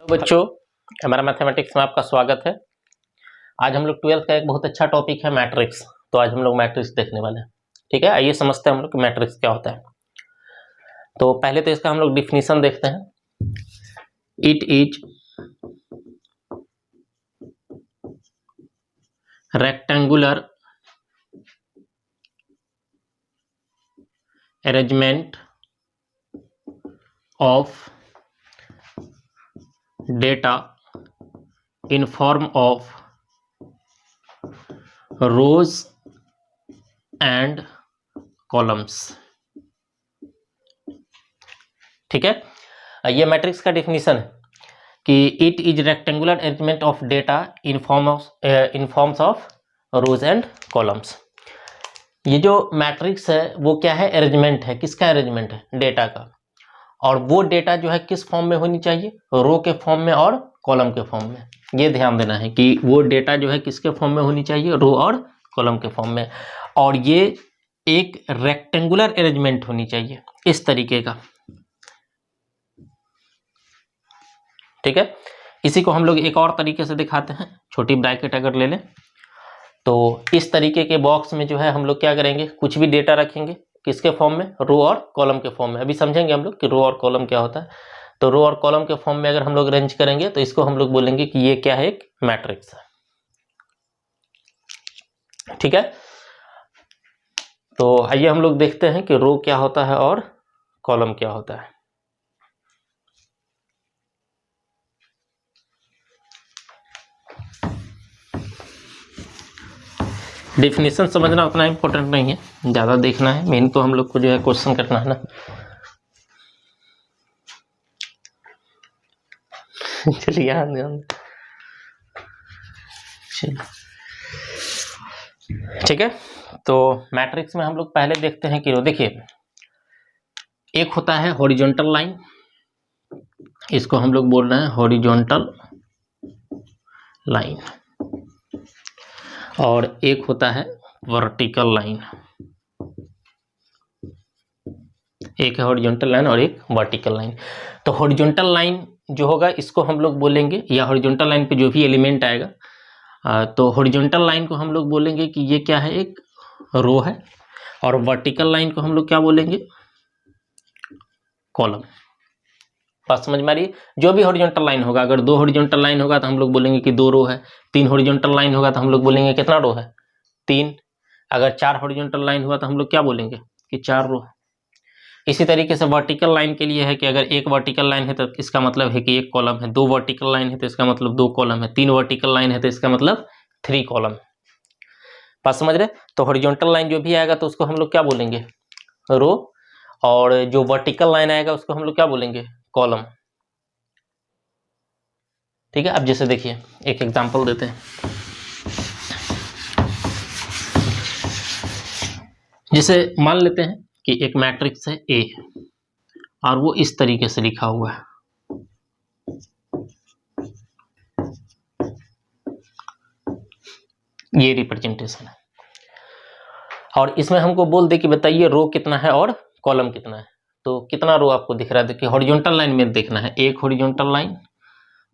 Hello बच्चों, हमारा mathematics में आपका स्वागत है। आज हम लोग 12th का एक बहुत अच्छा टॉपिक है मैट्रिक्स। तो आज हम लोग मैट्रिक्स देखने वाले हैं। ठीक है, आइए समझते हैं हम लोग कि मैट्रिक्स क्या होता है। तो पहले तो इसका हम लोग डिफिनीशन देखते हैं। It is rectangular arrangement of data in form of rows and columns। ठीक है, ये मैट्रिक्स का डेफिनेशन है कि it is rectangular arrangement of data in forms of rose and columns. ये जो मैट्रिक्स है वो क्या है? अरेंजमेंट है। किसका अरेंजमेंट है? डेटा का। और वो डेटा जो है किस फॉर्म में होनी चाहिए? रो के फॉर्म में और कॉलम के फॉर्म में। ये ध्यान देना है कि वो डेटा जो है किसके फॉर्म में होनी चाहिए? रो और कॉलम के फॉर्म में। और ये एक रेक्टेंगुलर अरेंजमेंट होनी चाहिए इस तरीके का। ठीक है, इसी को हम लोग एक और तरीके से दिखाते हैं। छोटी ब्रैकेट अगर ले लें तो इस तरीके के बॉक्स में जो है हम लोग क्या करेंगे? कुछ भी डेटा रखेंगे। किसके फॉर्म में? रो और कॉलम के फॉर्म में। अभी समझेंगे हम लोग कि रो और कॉलम क्या होता है। तो रो और कॉलम के फॉर्म में अगर हम लोग अरेंज करेंगे तो इसको हम लोग बोलेंगे कि ये क्या है? एक मैट्रिक्स है। ठीक है, तो आइए हम लोग देखते हैं कि रो क्या होता है और कॉलम क्या होता है। डेफिनेशन समझना उतना इंपॉर्टेंट नहीं है, ज़्यादा देखना है। मेन तो हम लोग को जो है क्वेश्चन करना है ना। चलिए ध्यान। ठीक है, तो मैट्रिक्स में हम लोग पहले देखते हैं कि देखिए, एक होता है हॉरिजॉन्टल लाइन, इसको हम लोग बोल रहे हैं हॉरिजॉन्टल लाइन। और एक होता है वर्टिकल लाइन। एक है हॉरिजॉन्टल लाइन और एक वर्टिकल लाइन। तो हॉरिजॉन्टल लाइन जो होगा इसको हम लोग बोलेंगे, या हॉरिजॉन्टल लाइन पे जो भी एलिमेंट आएगा, तो हॉरिजॉन्टल लाइन को हम लोग बोलेंगे कि ये क्या है? एक रो है। और वर्टिकल लाइन को हम लोग क्या बोलेंगे? कॉलम। बात समझ में आ रही है? जो भी हॉरिजॉन्टल लाइन होगा, अगर दो हॉरिजॉन्टल लाइन होगा तो हम लोग बोलेंगे कि दो रो है। तीन हॉरिजॉन्टल लाइन होगा तो हम लोग बोलेंगे कितना रो है? तीन। अगर चार हॉरिजॉन्टल लाइन हुआ तो हम लोग क्या बोलेंगे? कि चार रो है। इसी तरीके से वर्टिकल लाइन के लिए है कि अगर एक वर्टिकल लाइन है तो इसका मतलब है कि एक कॉलम है। दो वर्टिकल लाइन है तो इसका मतलब दो कॉलम है। तीन वर्टिकल लाइन है तो इसका मतलब थ्री कॉलम। बात समझ रहे? तो हॉरिजॉन्टल लाइन जो भी आएगा तो उसको हम लोग क्या बोलेंगे? रो। और जो वर्टिकल लाइन आएगा उसको हम लोग क्या बोलेंगे? कॉलम। ठीक है, अब जैसे देखिए एक एग्जांपल देते हैं। जैसे मान लेते हैं कि एक मैट्रिक्स है ए और वो इस तरीके से लिखा हुआ है। ये रिप्रेजेंटेशन है। और इसमें हमको बोल दे कि बताइए रो कितना है और कॉलम कितना है। तो कितना रो आपको दिख रहा है? देखिए हॉरिजॉन्टल लाइन में देखना है। एक हॉरिजॉन्टल लाइन,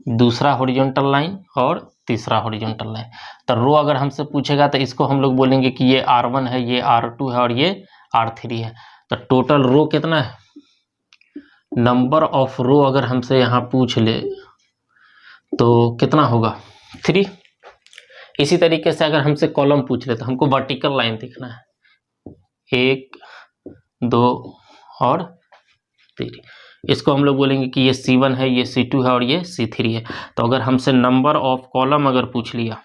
दूसरा हॉरिजॉन्टल लाइन और तीसरा हॉरिजॉन्टल लाइन। तो रो अगर हमसे पूछेगा तो इसको हम लोग बोलेंगे कि ये R1 है, ये R2 है और ये R3 है। तो टोटल रो कितना है? नंबर ऑफ रो अगर हमसे यहाँ पूछ ले तो कितना होगा? 3। इसी तरीके से अगर हमसे कॉलम पूछ ले तो हमको वर्टिकल लाइन दिखना है। 1, 2 और 3। इसको हम लोग बोलेंगे कि ये C1 है, ये C2 है और ये C3 है। तो अगर हमसे नंबर ऑफ कॉलम अगर पूछ लिया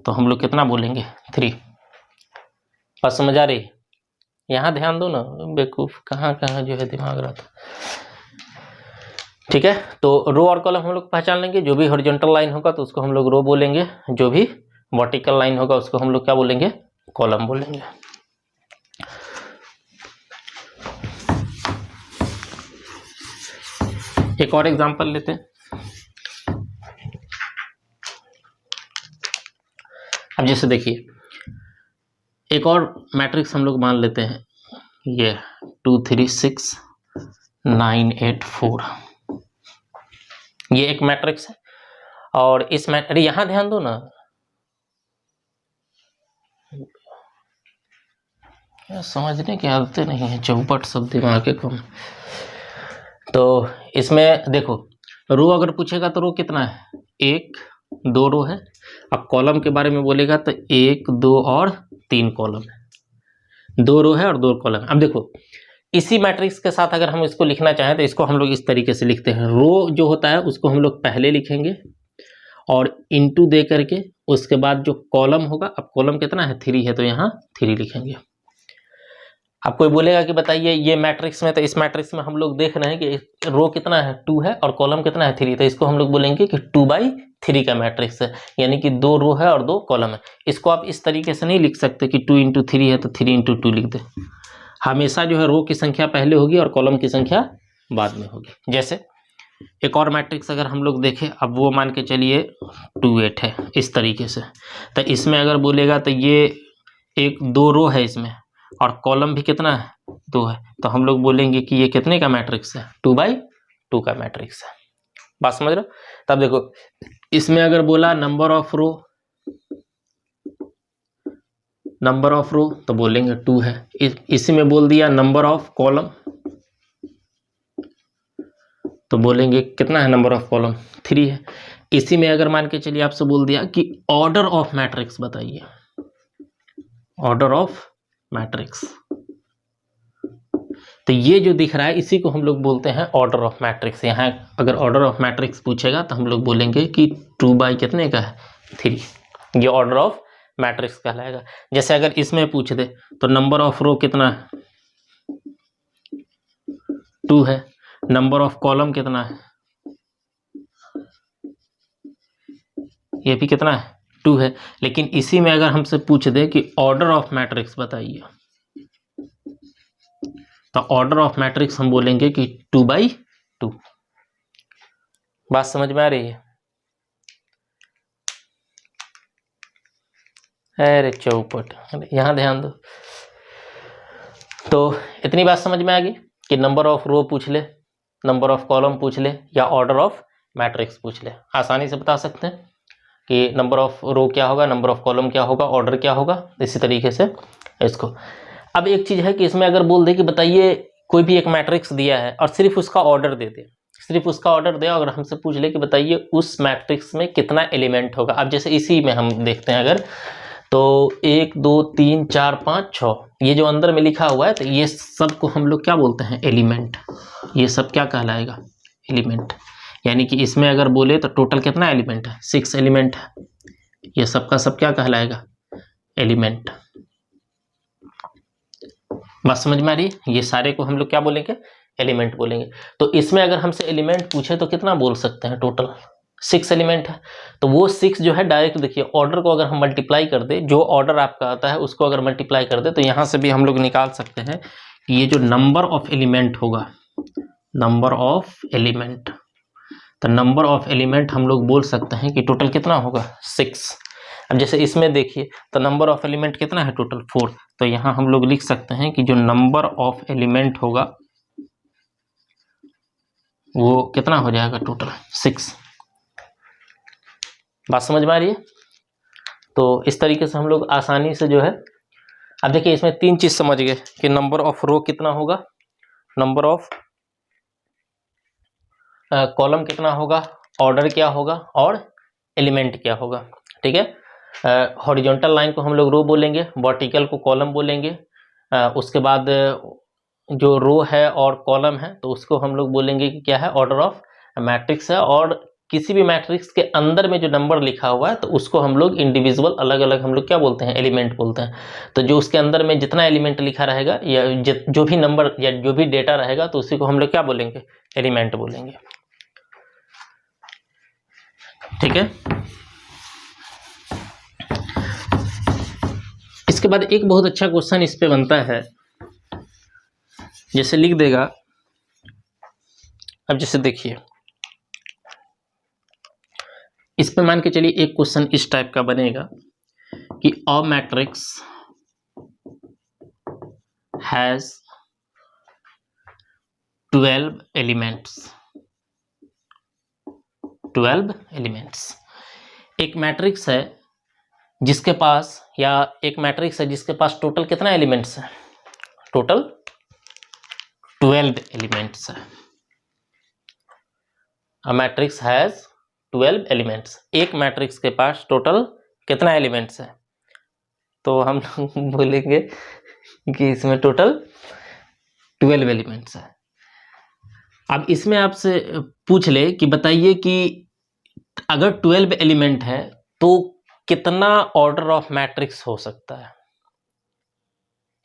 तो हम लोग कितना बोलेंगे? 3। बात समझ आ रही? यहाँ ध्यान दो ना, बेवकूफ कहाँ कहाँ जो है दिमाग रहता। ठीक है, तो रो और कॉलम हम लोग पहचान लेंगे। जो भी हॉरिजॉन्टल लाइन होगा तो उसको हम लोग रो बोलेंगे। जो भी वर्टिकल लाइन होगा उसको हम लोग क्या बोलेंगे? कॉलम बोलेंगे। एक और एग्जांपल लेते हैं। अब जैसे देखिए एक और मैट्रिक्स हम लोग मान लेते हैं। ये 2 3 6 984। ये एक मैट्रिक्स है। और इस अरे यहां ध्यान दो ना, समझने की आदतें नहीं है, चौपट सब दिमाग के कम। तो इसमें देखो, रो अगर पूछेगा तो रो कितना है, 1 2 रो है। अब कॉलम के बारे में बोलेगा तो 1 2 और 3 कॉलम है, 2 रो है और 2 कॉलम। अब देखो, इसी मैट्रिक्स के साथ अगर हम इसको लिखना चाहें तो इसको हम लोग इस तरीके से लिखते हैं। रो जो होता है उसको हम लोग पहले लिखेंगे और इनटू दे करके उसके बाद जो कॉलम होगा, अब कॉलम कितना है, 3 है, तो यहाँ 3 लिखेंगे। अब कोई बोलेगा कि बताइए ये मैट्रिक्स में, तो इस मैट्रिक्स में हम लोग देख रहे हैं कि रो कितना है, 2 है और कॉलम कितना है, 3। तो इसको हम लोग बोलेंगे कि 2/3 का मैट्रिक्स है, यानी कि 2 रो है और 2 कॉलम है। इसको आप इस तरीके से नहीं लिख सकते कि 2 × 3 है तो 3 × 2 लिख दे। हमेशा जो है रो की संख्या पहले होगी और कॉलम की संख्या बाद में होगी। जैसे एक और मैट्रिक्स अगर हम लोग देखें, अब वो मान के चलिए 2 8 है, इस तरीके से। तो इसमें अगर बोलेगा तो ये 2 रो है इसमें और कॉलम भी कितना है, 2 है, तो हम लोग बोलेंगे कि ये कितने का मैट्रिक्स है, 2/2 का मैट्रिक्स है। बात समझ रहे हो? तब देखो, इसमें अगर बोला नंबर ऑफ रो तो बोलेंगे 2 है। इसी में बोल दिया नंबर ऑफ कॉलम तो बोलेंगे कितना है नंबर ऑफ कॉलम, 3 है। इसी में अगर मान के चलिए आपसे बोल दिया कि ऑर्डर ऑफ मैट्रिक्स बताइए, ऑर्डर ऑफ मैट्रिक्स, तो ये जो दिख रहा है इसी को हम लोग बोलते हैं ऑर्डर ऑफ मैट्रिक्स। यहाँ अगर ऑर्डर ऑफ मैट्रिक्स पूछेगा तो हम लोग बोलेंगे कि 2 कितने का है, 3। ये ऑर्डर ऑफ मैट्रिक्स कहलाएगा। जैसे अगर इसमें पूछ दे तो नंबर ऑफ रो कितना है, 2 है, नंबर ऑफ कॉलम कितना है, ये भी कितना है, 2 है। लेकिन इसी में अगर हमसे पूछ दे कि ऑर्डर ऑफ मैट्रिक्स बताइए, तो ऑर्डर ऑफ मैट्रिक्स हम बोलेंगे कि 2/2। बात समझ में आ रही है? अरे चौपट, यहां ध्यान दो। तो इतनी बात समझ में आ गई कि नंबर ऑफ रो पूछ ले, नंबर ऑफ कॉलम पूछ ले या ऑर्डर ऑफ मैट्रिक्स पूछ ले, आसानी से बता सकते हैं कि नंबर ऑफ रो क्या होगा, नंबर ऑफ कॉलम क्या होगा, ऑर्डर क्या होगा, इसी तरीके से इसको। अब एक चीज है कि इसमें अगर बोल दे कि बताइए कोई भी एक मैट्रिक्स दिया है और सिर्फ उसका ऑर्डर दे दे, सिर्फ उसका ऑर्डर दे, अगर हमसे पूछ ले कि बताइए उस मैट्रिक्स में कितना एलिमेंट होगा। अब जैसे इसी में हम देखते हैं अगर, तो 1 2 3 4 5 6, ये जो अंदर में लिखा हुआ है, तो ये सब को हम लोग क्या बोलते हैं, एलिमेंट। ये सब क्या कहलाएगा, एलिमेंट। यानी कि इसमें अगर बोले तो टोटल कितना एलिमेंट है, 6 एलिमेंट है। ये सब का सब क्या कहलाएगा, एलिमेंट। बात समझ में आ रही है? ये सारे को हम लोग क्या बोलेंगे, एलिमेंट बोलेंगे। तो इसमें अगर हमसे एलिमेंट पूछे तो कितना बोल सकते हैं, टोटल 6 एलिमेंट है। तो वो 6 जो है डायरेक्ट देखिए, ऑर्डर को अगर हम मल्टीप्लाई कर दे, जो ऑर्डर आपका आता है उसको अगर मल्टीप्लाई कर दे, तो यहाँ से भी हम लोग निकाल सकते हैं कि ये जो नंबर ऑफ एलिमेंट होगा, नंबर ऑफ एलिमेंट, तो नंबर ऑफ एलिमेंट हम लोग बोल सकते हैं कि टोटल कितना होगा, 6। अब जैसे इसमें देखिए तो नंबर ऑफ एलिमेंट कितना है, टोटल 4। तो यहाँ हम लोग लिख सकते हैं कि जो नंबर ऑफ एलिमेंट होगा वो कितना हो जाएगा, टोटल 6। बात समझ में आ रही है? तो इस तरीके से हम लोग आसानी से जो है, अब देखिए इसमें 3 चीज समझ गए कि नंबर ऑफ रो कितना होगा, नंबर ऑफ कॉलम कितना होगा, ऑर्डर क्या होगा और एलिमेंट क्या होगा। ठीक है, हॉरिजॉन्टल लाइन को हम लोग रो बोलेंगे, वर्टिकल को कॉलम बोलेंगे, उसके बाद जो रो है और कॉलम है तो उसको हम लोग बोलेंगे कि क्या है, ऑर्डर ऑफ मैट्रिक्स है। और किसी भी मैट्रिक्स के अंदर में जो नंबर लिखा हुआ है तो उसको हम लोग इंडिविजुअल अलग अलग हम लोग क्या बोलते हैं, एलिमेंट बोलते हैं। तो जो उसके अंदर में जितना एलिमेंट लिखा रहेगा या जो भी नंबर या जो भी डेटा रहेगा तो उसी को हम लोग क्या बोलेंगे, एलिमेंट बोलेंगे। ठीक है, इसके बाद एक बहुत अच्छा क्वेश्चन इस पे बनता है, जैसे लिख देगा, अब जैसे देखिए इस पे मान के चलिए एक क्वेश्चन इस टाइप का बनेगा कि a matrix has 12 elements. 12 elements. एक मैट्रिक्स है जिसके पास, या एक मैट्रिक्स है जिसके पास टोटल कितना एलिमेंट्स है? टोटल 12 एलिमेंट्स है। A matrix has 12 elements। एक मैट्रिक्स के पास टोटल कितना एलिमेंट्स है? तो हम लोग बोलेंगे कि इसमें टोटल 12 एलिमेंट्स है। अब इसमें आपसे पूछ ले कि बताइए कि अगर 12 एलिमेंट है तो कितना ऑर्डर ऑफ मैट्रिक्स हो सकता है,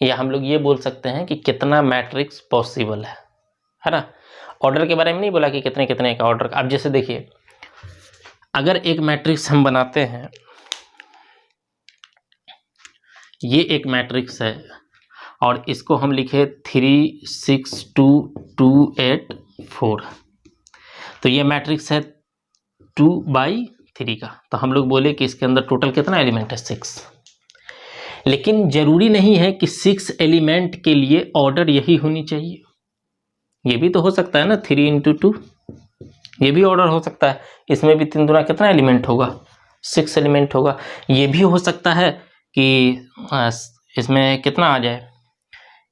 या हम लोग ये बोल सकते हैं कि कितना मैट्रिक्स पॉसिबल है ना। ऑर्डर के बारे में नहीं बोला कि कितने कितने का ऑर्डर। अब जैसे देखिए, अगर एक मैट्रिक्स हम बनाते हैं, ये एक मैट्रिक्स है और इसको हम लिखे 3 6 2 2 8 4, तो ये मैट्रिक्स है 2/3 का। तो हम लोग बोले कि इसके अंदर टोटल कितना एलिमेंट है? 6। लेकिन जरूरी नहीं है कि 6 एलिमेंट के लिए ऑर्डर यही होनी चाहिए। ये भी तो हो सकता है ना, 3 × 2, ये भी ऑर्डर हो सकता है। इसमें भी 3 दूना कितना एलिमेंट होगा? 6 एलिमेंट होगा। ये भी हो सकता है कि इसमें कितना आ जाए,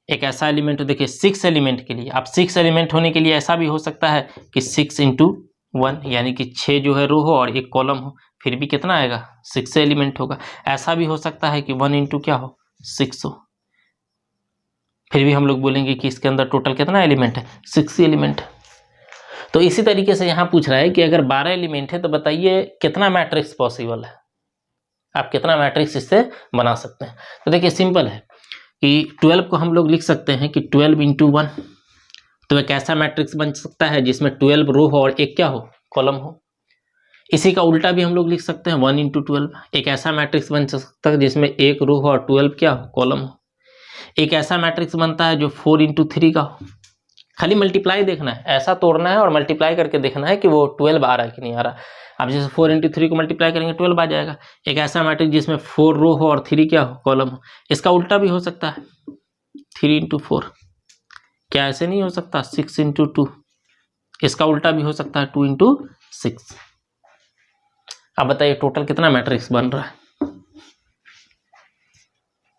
एक ऐसा एलिमेंट, देखिए 6 एलिमेंट के लिए, अब 6 एलिमेंट होने के लिए ऐसा भी हो सकता है कि 6 × 1, यानी कि 6 जो है रो हो और एक कॉलम हो, फिर भी कितना आएगा? 6 एलिमेंट होगा। ऐसा भी हो सकता है कि 1 × क्या हो? 6 हो, फिर भी हम लोग बोलेंगे कि इसके अंदर टोटल कितना एलिमेंट है? 6 एलिमेंट। तो इसी तरीके से यहाँ पूछ रहा है कि अगर 12 एलिमेंट है तो बताइए कितना मैट्रिक्स पॉसिबल है, आप कितना मैट्रिक्स इससे बना सकते हैं। तो देखिए सिंपल है कि 12 को हम लोग लिख सकते हैं कि 12 × 1, तो एक ऐसा मैट्रिक्स बन सकता है जिसमें 12 रो हो और एक क्या हो? कॉलम हो। इसी का उल्टा भी हम लोग लिख सकते हैं, 1 × 12, एक ऐसा मैट्रिक्स बन सकता है जिसमें एक रो हो और 12 क्या हो? कॉलम हो। एक ऐसा मैट्रिक्स बनता है जो 4 × 3 का हो। खाली मल्टीप्लाई देखना है, ऐसा तोड़ना है और मल्टीप्लाई करके देखना है कि वो 12 आ रहा है कि नहीं आ रहा। अब जैसे 4 × 3 को मल्टीप्लाई करेंगे 12 आ जाएगा। एक ऐसा मैट्रिक्स जिसमें 4 रो हो और 3 क्या हो? कॉलम हो। इसका उल्टा भी हो सकता है, 3 × 4। क्या ऐसे नहीं हो सकता? 6 × 2। इसका उल्टा भी हो सकता है, 2 × 6। अब बताइए टोटल कितना मैट्रिक्स बन रहा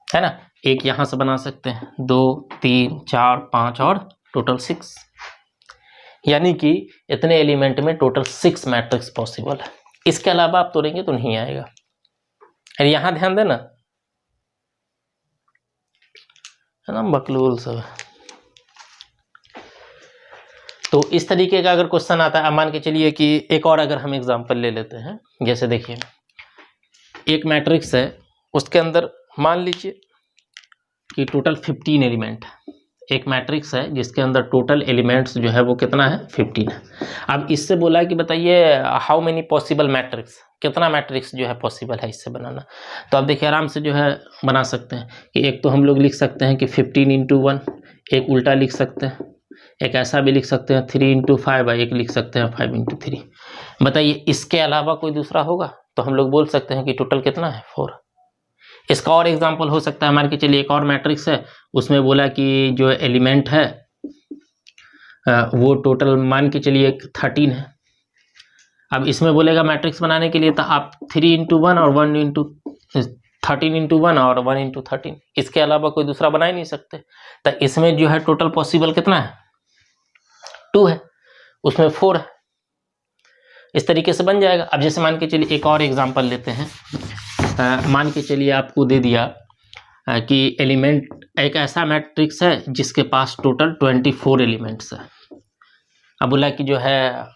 है ना। एक यहां से बना सकते हैं, 2 3 4 5 और टोटल 6, यानी कि इतने एलिमेंट में टोटल 6 मैट्रिक्स पॉसिबल है। इसके अलावा आप तोड़ेंगे तो नहीं आएगा। अरे यहां ध्यान देना है ना, बकलूल सब। तो इस तरीके का अगर क्वेश्चन आता है, मान के चलिए कि एक और अगर हम एग्जांपल ले लेते हैं, जैसे देखिए एक मैट्रिक्स है, उसके अंदर मान लीजिए कि टोटल 15 एलिमेंट। एक मैट्रिक्स है जिसके अंदर टोटल एलिमेंट्स जो है वो कितना है? 15 है। अब इससे बोला कि बताइए हाउ मेनी पॉसिबल मैट्रिक्स, कितना मैट्रिक्स जो है पॉसिबल है इससे बनाना। तो आप देखिए आराम से जो है बना सकते हैं कि एक तो हम लोग लिख सकते हैं कि 15 × 1, एक उल्टा लिख सकते हैं, एक ऐसा भी लिख सकते हैं 3 × 5, एक लिख सकते हैं 5 × 3। बताइए इसके अलावा कोई दूसरा होगा तो हम लोग बोल सकते हैं कि टोटल कितना है? 4। इसका और एग्जांपल हो सकता है, मान के चलिए एक और मैट्रिक्स है, उसमें बोला कि जो एलिमेंट है वो टोटल मान के चलिए 13 है। अब इसमें बोलेगा मैट्रिक्स बनाने के लिए तो आप 3 × 1 और 1 × 13 × 1 और 1 × 13, इसके अलावा कोई दूसरा बना ही नहीं सकते। तो इसमें जो है टोटल पॉसिबल कितना है? 2 है, उसमें 4 है। इस तरीके से बन जाएगा। अब जैसे मान के चलिए एक और एग्जांपल लेते हैं, मान के चलिए आपको दे दिया कि एलिमेंट, एक ऐसा मैट्रिक्स है जिसके पास टोटल 24 एलिमेंट्स है। अब बोला कि जो है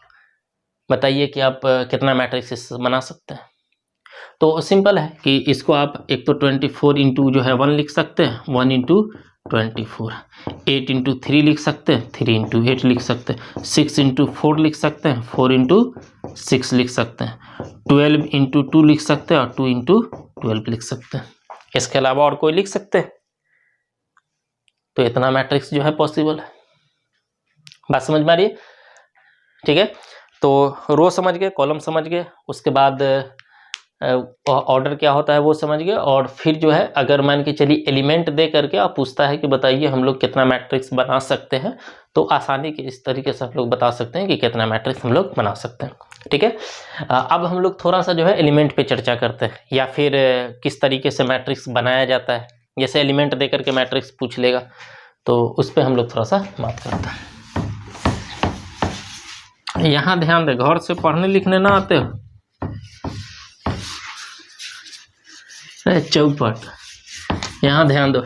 बताइए कि आप कितना मैट्रिक्स बना सकते हैं। तो सिंपल है कि इसको आप एक तो 24 × जो है 1 लिख सकते हैं, 1 × 24, 8 × 3 लिख सकते हैं, 3 × 8 लिख सकते हैं, 6 × 4 लिख सकते हैं, 4 × 6 लिख सकते हैं, 12 × 2 लिख सकते हैं और 2 × 12 लिख सकते हैं। इसके अलावा और कोई लिख सकते हैं। तो इतना मैट्रिक्स जो है पॉसिबल है। बात समझ में आ रही है? ठीक है, तो रो समझ गए, कॉलम समझ गए, उसके बाद ऑर्डर क्या होता है वो समझ गए। और फिर जो है अगर मान के चलिए एलिमेंट दे करके आप पूछता है कि बताइए हम लोग कितना मैट्रिक्स बना सकते हैं, तो आसानी के इस तरीके से हम लोग बता सकते हैं कि कितना मैट्रिक्स हम लोग बना सकते हैं। ठीक है, अब हम लोग थोड़ा सा जो है एलिमेंट पे चर्चा करते हैं, या फिर किस तरीके से मैट्रिक्स बनाया जाता है। जैसे एलिमेंट दे करके मैट्रिक्स पूछ लेगा तो उस पर हम लोग थोड़ा सा बात करते हैं। यहाँ ध्यान दे, घर से पढ़ने लिखने ना आते हो, चौपट, यहाँ ध्यान दो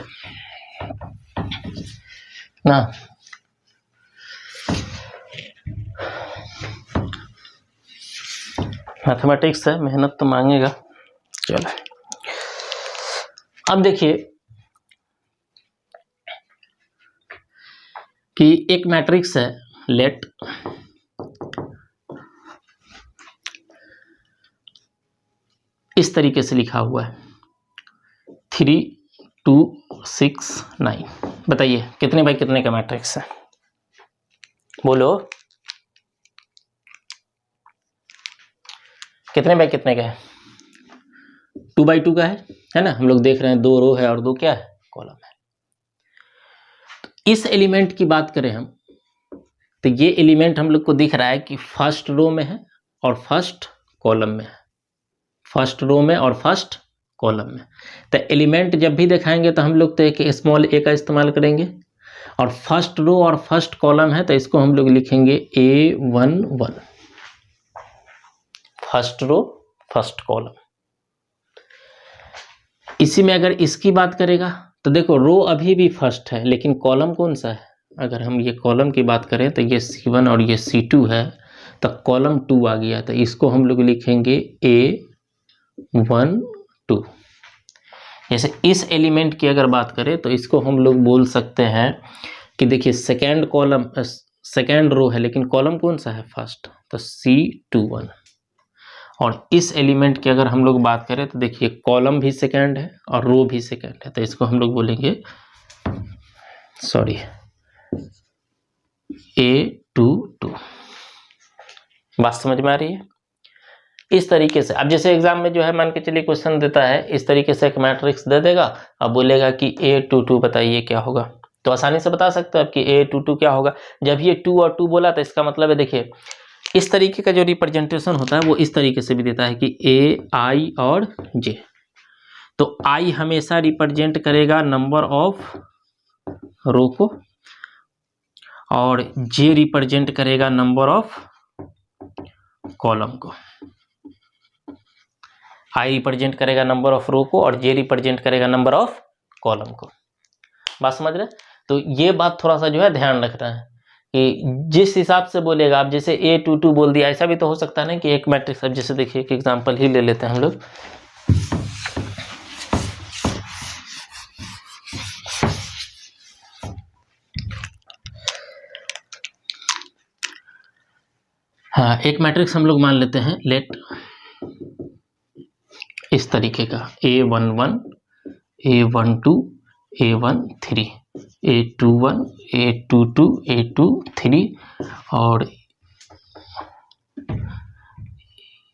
ना। मैथमेटिक्स है, मेहनत तो मांगेगा। चलो अब देखिए कि एक मैट्रिक्स है, लेट इस तरीके से लिखा हुआ है 3 2 6 9। बताइए कितने बाई कितने का मैट्रिक्स है, बोलो कितने बाई कितने का है? 2 बाई 2 का है ना। हम लोग देख रहे हैं 2 रो है और 2 क्या है, कॉलम है। तो इस एलिमेंट की बात करें हम, तो ये एलिमेंट हम लोग को दिख रहा है कि फर्स्ट रो में है और फर्स्ट कॉलम में है, फर्स्ट रो में और फर्स्ट कॉलम में। तो एलिमेंट जब भी दिखाएंगे तो हम लोग तो एक स्मॉल ए का इस्तेमाल करेंगे, और फर्स्ट रो और फर्स्ट कॉलम है तो इसको हम लोग लिखेंगे A11, first row first column. इसी में अगर इसकी बात करेगा तो देखो रो अभी भी फर्स्ट है लेकिन कॉलम कौन सा है। अगर हम ये कॉलम की बात करें तो ये C1 और ये C2 है, तो कॉलम 2 आ गया, तो इसको हम लोग लिखेंगे A12। जैसे इस एलिमेंट की अगर बात करें तो इसको हम लोग बोल सकते हैं कि देखिए सेकेंड कॉलम सेकेंड रो है लेकिन कॉलम कौन सा है, फर्स्ट, तो C21। और इस एलिमेंट की अगर हम लोग बात करें तो देखिए कॉलम भी सेकेंड है और रो भी सेकेंड है, तो इसको हम लोग बोलेंगे A22। बात समझ में आ रही है? इस तरीके से अब जैसे एग्जाम में जो है मान के चलिए क्वेश्चन देता है, इस तरीके से एक मैट्रिक्स दे देगा, अब बोलेगा कि A22 बताइए क्या होगा, तो आसानी से बता सकते हो आप कि A22 क्या होगा। जब ये 2 और 2 बोला तो इसका मतलब है देखिए इस तरीके का जो रिप्रेजेंटेशन होता है वो इस तरीके से भी देता है कि A, I और J। तो I हमेशा रिप्रेजेंट करेगा नंबर ऑफ रो को और J रिप्रेजेंट करेगा नंबर ऑफ कॉलम को। I रिप्रेजेंट करेगा नंबर ऑफ रो को और J रिप्रेजेंट करेगा नंबर ऑफ कॉलम को। बात समझ रहे? तो ये बात थोड़ा सा जो है ध्यान रखना है कि जिस हिसाब से बोलेगा, आप जैसे A22 बोल दिया, ऐसा भी तो हो सकता है ना कि एक मैट्रिक्स, अब जैसे देखिए एक एग्जांपल ही ले लेते हैं हम लोग। हाँ, एक मैट्रिक्स हम लोग मान लेते हैं, लेट इस तरीके का A11 A12 A13 A21 A22 A23 और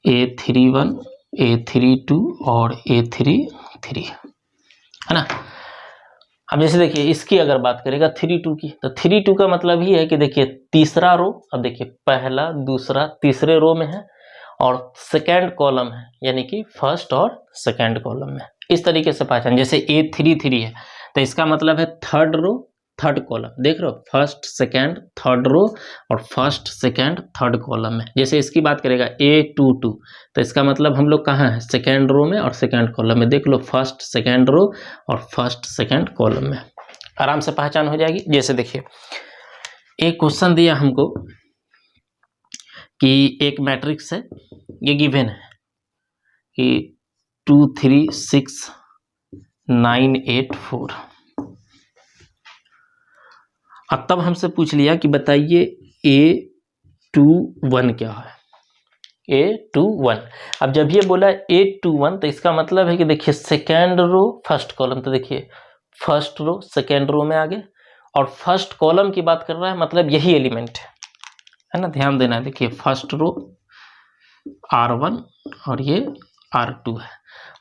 A31 A32 और A33 है ना। अब जैसे देखिए इसकी अगर बात करेगा 32 की, तो 32 का मतलब ही है कि देखिए तीसरा रो, अब देखिए पहला दूसरा तीसरे रो में है और सेकेंड कॉलम है, यानी कि फर्स्ट और सेकेंड कॉलम में। इस तरीके से पहचान, जैसे A33 है तो इसका मतलब है थर्ड रो थर्ड कॉलम। देख रहे हो, फर्स्ट सेकेंड थर्ड रो और फर्स्ट सेकेंड थर्ड कॉलम में। जैसे इसकी बात करेगा A22 तो इसका मतलब हम लोग कहाँ है, सेकेंड रो में और सेकेंड कॉलम में। देख लो, फर्स्ट सेकेंड रो और फर्स्ट सेकेंड कॉलम में, आराम से पहचान हो जाएगी। जैसे देखिए एक क्वेश्चन दिया हमको कि एक मैट्रिक्स है, ये गिवन है कि 2 3 6 9 8 4। अब तब हमसे पूछ लिया कि बताइए A21 क्या है, A21। अब जब ये बोला A21 तो इसका मतलब है कि देखिए सेकेंड रो फर्स्ट कॉलम, तो देखिए फर्स्ट रो सेकेंड रो में आ गए और फर्स्ट कॉलम की बात कर रहा है, मतलब यही एलिमेंट है ना। ध्यान देना है, देखिए फर्स्ट रो R1 और ये R2 है,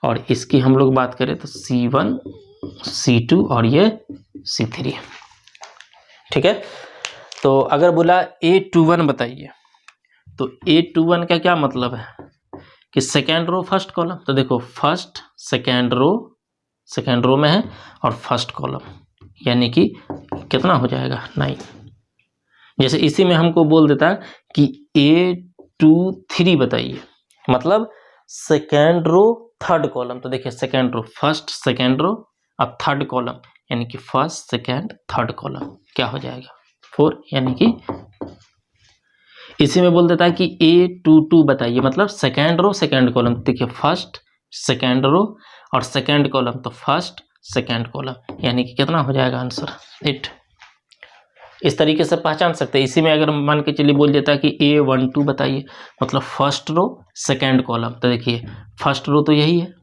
और इसकी हम लोग बात करें तो C1 C2 और ये C3। ठीक है, तो अगर बोला A21 बताइए, तो A21 का क्या मतलब है कि सेकेंड रो फर्स्ट कॉलम। तो देखो फर्स्ट सेकेंड रो में है और फर्स्ट कॉलम, यानी कि कितना हो जाएगा 9। जैसे इसी में हमको बोल देता कि A23 बताइए, मतलब सेकेंड रो थर्ड कॉलम। तो देखिए second row first second row अब थर्ड कॉलम, यानी कि फर्स्ट सेकेंड थर्ड कॉलम क्या हो जाएगा 4, यानी कि इसी में बोल देता है कि A22 बताइए, मतलब सेकेंड रो सेकेंड कॉलम। देखिए फर्स्ट सेकेंड रो और सेकेंड कॉलम, तो फर्स्ट सेकेंड कॉलम, यानी कि कितना हो जाएगा आंसर 8। इस तरीके से पहचान सकते हैं। इसी में अगर मान के चलिए बोल देता है कि A12 बताइए, मतलब फर्स्ट रो सेकेंड कॉलम। तो देखिए फर्स्ट रो तो यही है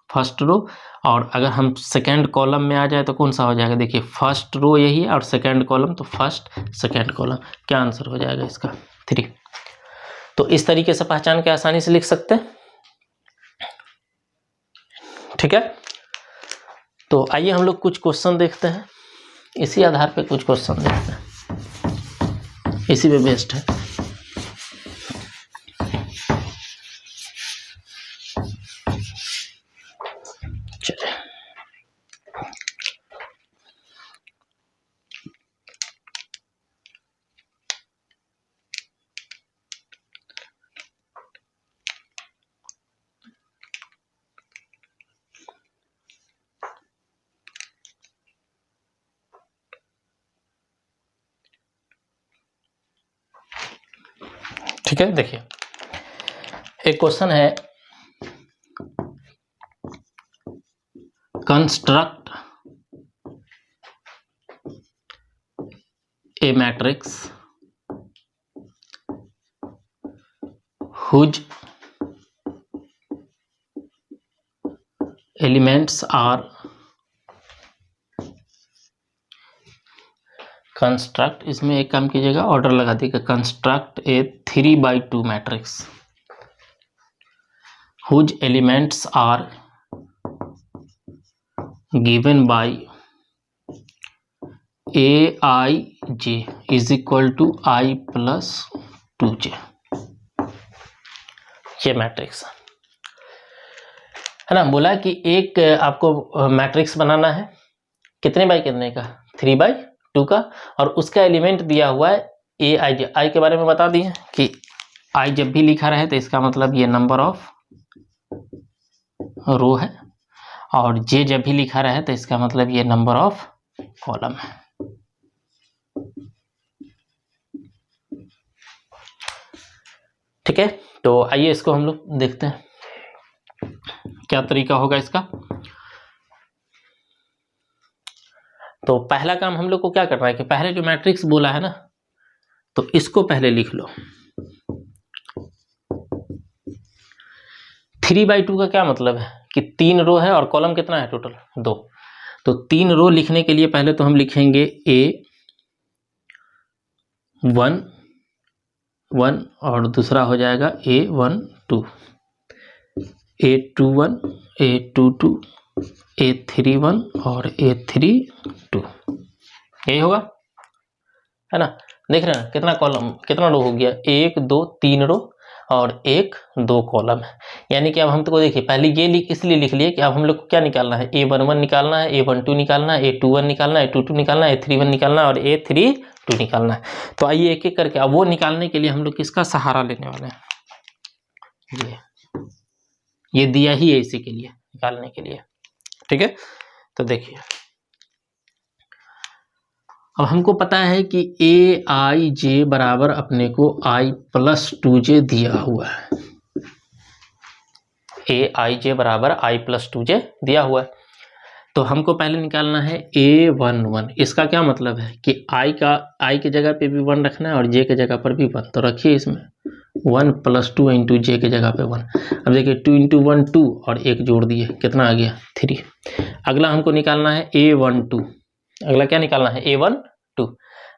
फर्स्ट रो, और अगर हम सेकेंड कॉलम में आ जाए तो कौन सा हो जाएगा, देखिए फर्स्ट रो यही है और सेकेंड कॉलम तो फर्स्ट सेकेंड कॉलम। क्या आंसर हो जाएगा इसका 3। तो इस तरीके से पहचान के आसानी से लिख सकते हैं। ठीक है, तो आइए हम लोग कुछ क्वेश्चन देखते हैं, इसी आधार पे कुछ क्वेश्चन देखते हैं, इसी पे बेस्ड है। चलिए ठीक है, देखिए एक क्वेश्चन है, construct A matrix whose elements are construct, इसमें एक काम कीजिएगा ऑर्डर लगा दीजिएगा, construct A 3/2 matrix whose elements are given by aij is equal to I plus 2j। ये मैट्रिक्स है ना। बोला कि एक आपको मैट्रिक्स बनाना है, कितने बाई कितने का 3/2 का, और उसका एलिमेंट दिया हुआ है ए आई जे। आई के बारे में बता दिए कि आई जब भी लिखा रहे तो इसका मतलब ये नंबर ऑफ रो है, और जे जब भी लिखा रहे तो इसका मतलब ये नंबर ऑफ कॉलम है। ठीक है, तो आइए इसको हम लोग देखते हैं क्या तरीका होगा इसका। तो पहला काम हम लोग को क्या करना है कि पहले जो मैट्रिक्स बोला है ना, तो इसको पहले लिख लो। 3/2 का क्या मतलब है कि 3 रो है और कॉलम कितना है टोटल 2। तो 3 रो लिखने के लिए पहले तो हम लिखेंगे A11 और दूसरा हो जाएगा A12, A21, A22, A31 और A32, यही होगा है ना। देख रहे हैं कितना कॉलम कितना रो हो गया, 1 2 3 रो और 1 2 कॉलम है। यानी कि अब हम तो देखिए पहले ये इसलिए लिख लिए कि अब हम लोग को क्या निकालना है, A11 निकालना है, A12 निकालना है, A21 निकालना है, A22 निकालना है, A31 निकालना है और A32 निकालना है। तो आइए एक एक करके, अब वो निकालने के लिए हम लोग किसका सहारा लेने वाले हैं, ये दिया ही है इसी के लिए निकालने के लिए। ठीक है, तो देखिए अब हमको पता है कि aij बराबर अपने को I plus 2j दिया हुआ है। aij बराबर I plus 2j दिया हुआ है, तो हमको पहले निकालना है A11। इसका क्या मतलब है कि I के जगह पे भी 1 रखना है और j के जगह पर भी 1, तो रखिए इसमें 1 + 2 × j के जगह पे 1। अब देखिए 2 × 1 2 और 1 जोड़ दिए, कितना आ गया 3। अगला हमको निकालना है A12। अगला क्या निकालना है A12।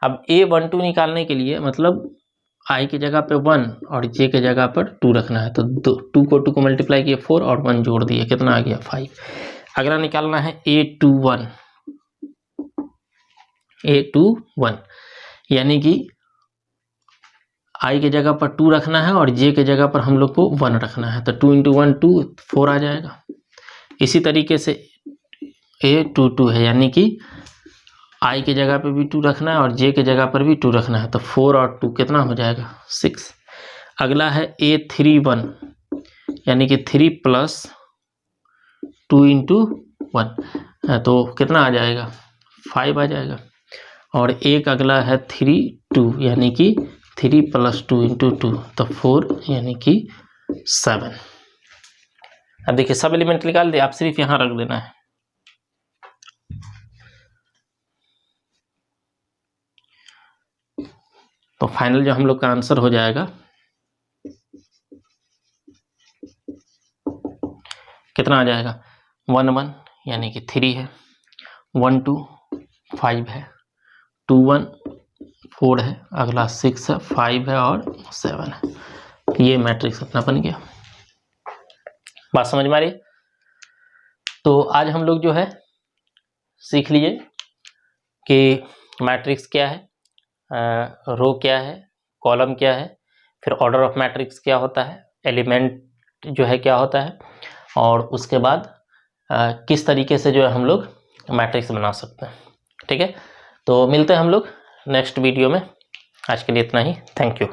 अब A12 निकालने के लिए मतलब आई की जगह पे 1 और जे के जगह पर 2 रखना है, तो 2 को 2 को मल्टीप्लाई किए 4 और 1 जोड़ दिए, कितना आ गया 5। अगला निकालना है A21, A21 यानी कि आई के जगह पर 2 रखना है और जे के जगह पर हम लोग को 1 रखना है, तो 2 × 1 2 4 आ जाएगा। इसी तरीके से A22 है, यानी कि आई के जगह पे भी 2 रखना है और जे के जगह पर भी 2 रखना है, तो 4 और 2 कितना हो जाएगा 6। अगला है A31 यानी कि 3 + 2 × 1, तो कितना आ जाएगा 5 आ जाएगा। और एक अगला है 32 यानी कि 3 + 2 × 2, तो 4 यानी कि 7। अब देखिए सब एलिमेंट निकाल दे, आप सिर्फ यहाँ रख देना है। तो फाइनल जो हम लोग का आंसर हो जाएगा कितना आ जाएगा 1 1 यानी कि 3 है, 1 2 5 है, 2 1 4 है, अगला 6 है, 5 है और 7 है। ये मैट्रिक्स अपना बन गया। बात समझ में आ रही? तो आज हम लोग जो है सीख लिए कि मैट्रिक्स क्या है, रो क्या है, कॉलम क्या है, फिर ऑर्डर ऑफ मैट्रिक्स क्या होता है, एलिमेंट जो है क्या होता है, और उसके बाद किस तरीके से जो है हम लोग मैट्रिक्स बना सकते हैं। ठीक है, तो मिलते हैं हम लोग नेक्स्ट वीडियो में। आज के लिए इतना ही, थैंक यू।